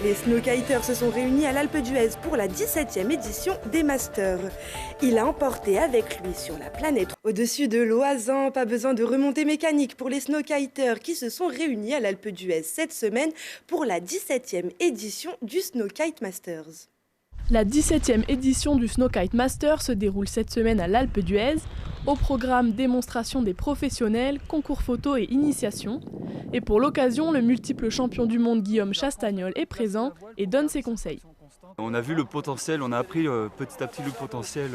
Les snowkiters se sont réunis à l'Alpe d'Huez pour la 17e édition des Masters. Il a emporté avec lui sur la planète au-dessus de Loisan. Pas besoin de remontée mécanique pour les snowkiters qui se sont réunis à l'Alpe d'Huez cette semaine pour la 17e édition du Snowkite Masters. La 17e édition du Snowkite Masters se déroule cette semaine à l'Alpe d'Huez. Au programme, démonstration des professionnels, concours photo et initiation. Et pour l'occasion, le multiple champion du monde Guillaume Chastagnol est présent et donne ses conseils. On a vu le potentiel, on a appris petit à petit le potentiel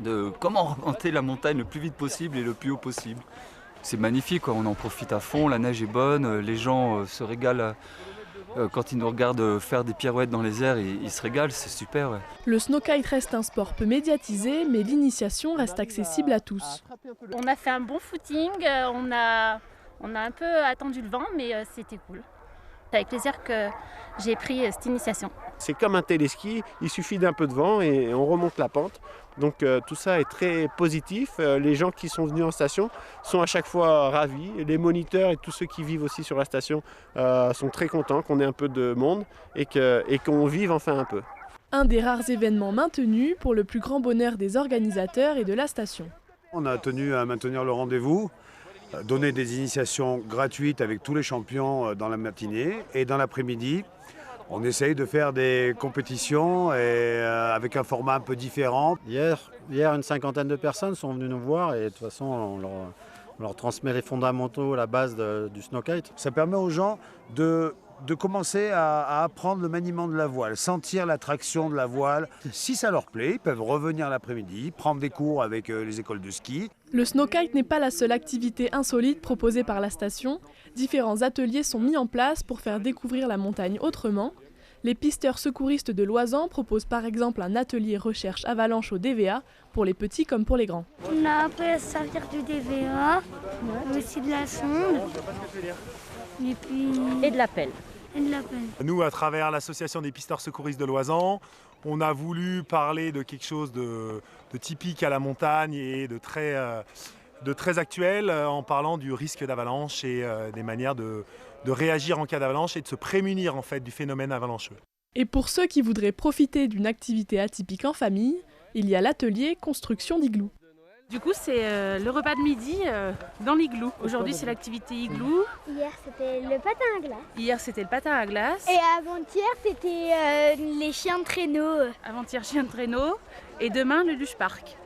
de comment remonter la montagne le plus vite possible et le plus haut possible. C'est magnifique, on en profite à fond, la neige est bonne, les gens se régalent. Quand ils nous regardent faire des pirouettes dans les airs, ils se régalent, c'est super. Ouais. Le snowkite reste un sport peu médiatisé, mais l'initiation reste accessible à tous. On a fait un bon footing, on a un peu attendu le vent, mais c'était cool. C'est avec plaisir que j'ai pris cette initiation. C'est comme un téléski, il suffit d'un peu de vent et on remonte la pente. Donc tout ça est très positif. Les gens qui sont venus en station sont à chaque fois ravis. Les moniteurs et tous ceux qui vivent aussi sur la station sont très contents qu'on ait un peu de monde et qu'on vive enfin un peu. Un des rares événements maintenus pour le plus grand bonheur des organisateurs et de la station. On a tenu à maintenir le rendez-vous, donner des initiations gratuites avec tous les champions dans la matinée et dans l'après-midi. On essaye de faire des compétitions et avec un format un peu différent. Hier, une cinquantaine de personnes sont venues nous voir et de toute façon, on leur transmet les fondamentaux, la base du snowkite. Ça permet aux gens de commencer à apprendre le maniement de la voile, sentir la traction de la voile. Si ça leur plaît, ils peuvent revenir l'après-midi, prendre des cours avec les écoles de ski. Le snowkite n'est pas la seule activité insolite proposée par la station. Différents ateliers sont mis en place pour faire découvrir la montagne autrement. Les pisteurs secouristes de Loisan proposent par exemple un atelier recherche avalanche au DVA pour les petits comme pour les grands. On a appris à se servir du DVA, aussi de la sonde Et de la pelle. Nous, à travers l'association des pisteurs secouristes de Loisan, on a voulu parler de quelque chose de typique à la montagne et de très actuel en parlant du risque d'avalanche et des manières de réagir en cas d'avalanche et de se prémunir en fait du phénomène avalancheux. Et pour ceux qui voudraient profiter d'une activité atypique en famille, il y a l'atelier construction d'igloo. Du coup, c'est le repas de midi dans l'igloo. Aujourd'hui, c'est l'activité igloo. Hier, c'était le patin à glace. Hier, c'était le patin à glace. Et avant-hier, c'était les chiens de traîneau. Avant-hier, chien de traîneau. Et demain, le luge park.